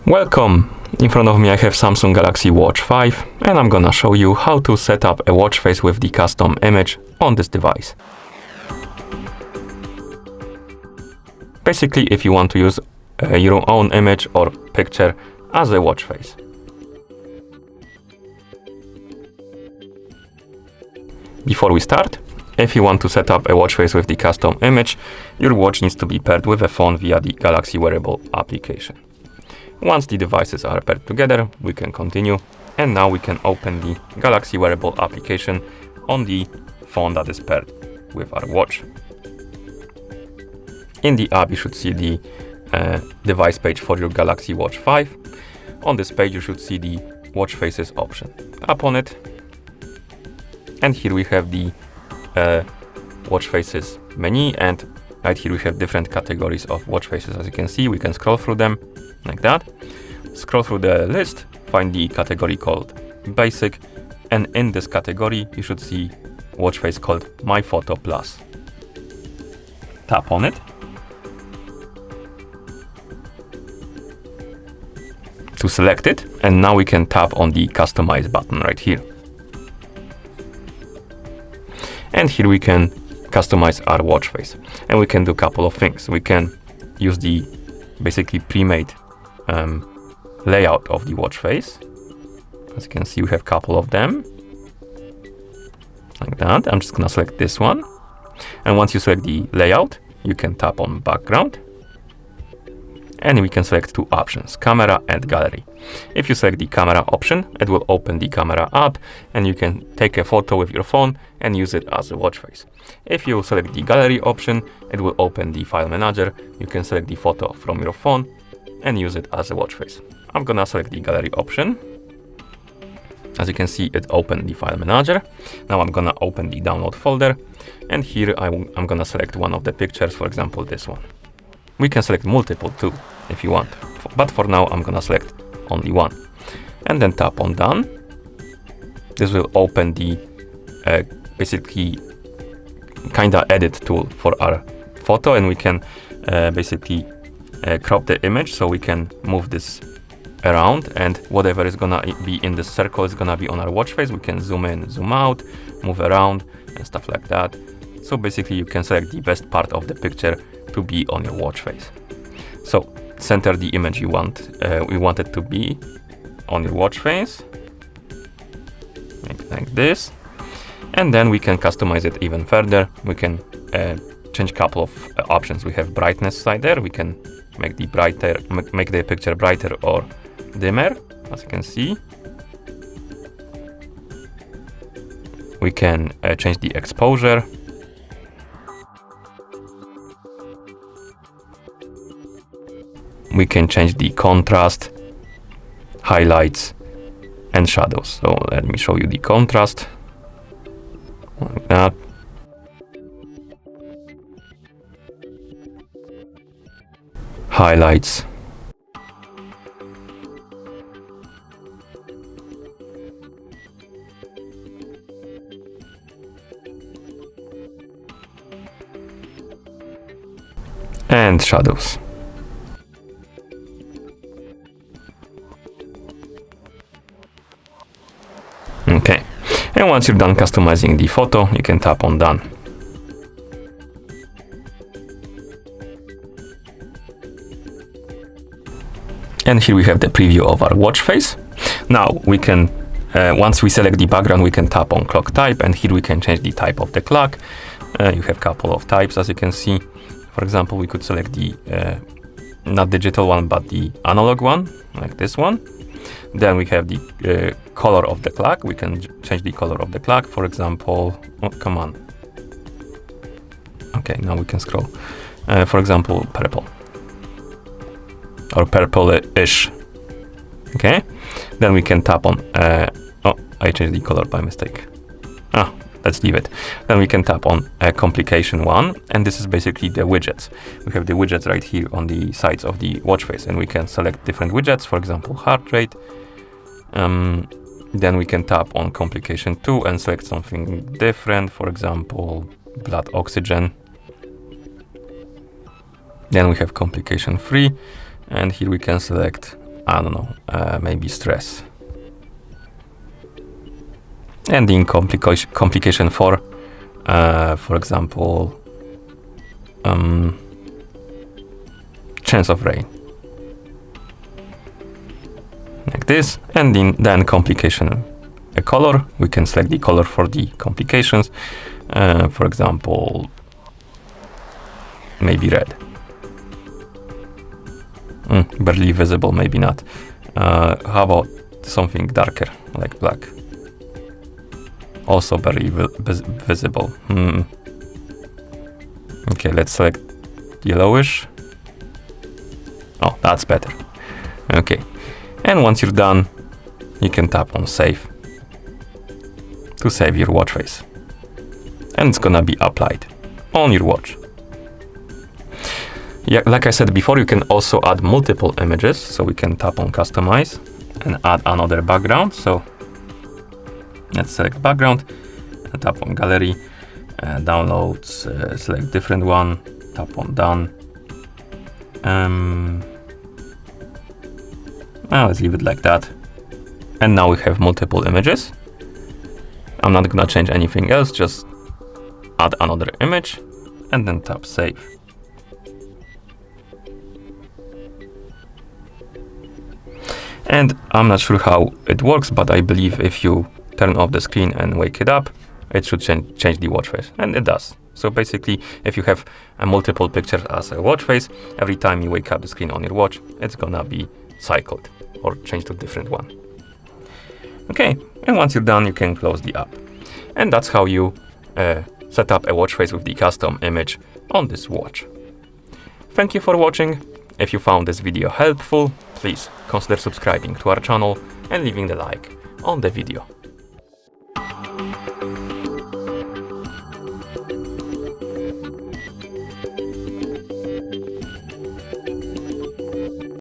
Welcome! In front of me I have Samsung Galaxy Watch 5 and I'm gonna show you how to set up a watch face with the custom image on this device. Basically, if you want to use your own image or picture as a watch face. Before we start, if you want to set up a watch face with the custom image, your watch needs to be paired with a phone via the Galaxy Wearable application. Once the devices are paired together, we can continue, and now we can open the Galaxy Wearable application on the phone that is paired with our watch. In the app, you should see the device page for your Galaxy Watch 5. On this page, you should see the watch faces option. Tap on it, and here we have the watch faces menu, and right here we have different categories of watch faces. As you can see, we can scroll through them like that. Scroll through the list, find the category called Basic, and in this category you should see watch face called My Photo Plus. Tap on it. To select it, and now we can tap on the Customize button right here. And here we can customize our watch face, and we can do a couple of things. We can use the basically pre-made layout of the watch face. As you can see, we have a couple of them like that. I'm just gonna select this one, and once you select the layout, you can tap on background, and we can select two options, camera and gallery. If you select the camera option, it will open the camera app, and you can take a photo with your phone and use it as a watch face. If you select the gallery option, it will open the file manager. You can select the photo from your phone and use it as a watch face. I'm gonna select the gallery option. As you can see, it opened the file manager. Now I'm gonna open the download folder, and here I'm gonna select one of the pictures, for example this one. We can select multiple too if you want, but for now I'm gonna select only one, and then tap on done. This will open the basically kinda edit tool for our photo, and we can basically crop the image, so we can move this around, and whatever is gonna be in this circle is gonna be on our watch face. We can zoom in, zoom out, move around and stuff like that. So basically you can select the best part of the picture to be on your watch face. So center the image you want, we want it to be on your watch face, like this, and then we can customize it even further. We can change a couple of options. We have brightness side there. We can make the picture brighter or dimmer, as you can see. We can change the exposure. We can change the contrast, highlights, and shadows. So let me show you the contrast, like that. Highlights. And shadows. Okay, and once you're done customizing the photo, you can tap on done. And here we have the preview of our watch face. Now we can, once we select the background, we can tap on clock type, and here we can change the type of the clock. You have a couple of types, as you can see. For example, we could select the not digital one, but the analog one, like this one. Then we have the color of the clock. We can change the color of the clock. For example, oh, come on. Okay, now we can scroll. For example, purple. Or purple-ish. Okay. Then we can tap on, oh, I changed the color by mistake. Let's leave it. Then we can tap on complication one, and this is basically the widgets. We have the widgets right here on the sides of the watch face, and we can select different widgets, for example, heart rate. Then we can tap on complication 2 and select something different, for example, blood oxygen. Then we have complication 3, and here we can select I don't know, maybe stress. And in complication for example, chance of rain. Like this, and then complication a color. We can select the color for the complications. For example, maybe red. Barely visible, maybe not. How about something darker, like black? Also barely visible. Okay, let's select yellowish. Oh, that's better. Okay, and once you're done, you can tap on save to save your watch face, and it's gonna be applied on your watch. Yeah, like I said before, you can also add multiple images, so we can tap on customize and add another background. So let's select background, tap on gallery, downloads, select different one, tap on done. Now let's leave it like that. And now we have multiple images. I'm not gonna change anything else, just add another image and then tap save. And I'm not sure how it works, but I believe if you turn off the screen and wake it up, it should change the watch face, and it does. So basically, if you have multiple pictures as a watch face, every time you wake up the screen on your watch, it's gonna be cycled or changed to a different one. Okay, and once you're done, you can close the app. And that's how you set up a watch face with the custom image on this watch. Thank you for watching. If you found this video helpful, please consider subscribing to our channel and leaving the like on the video.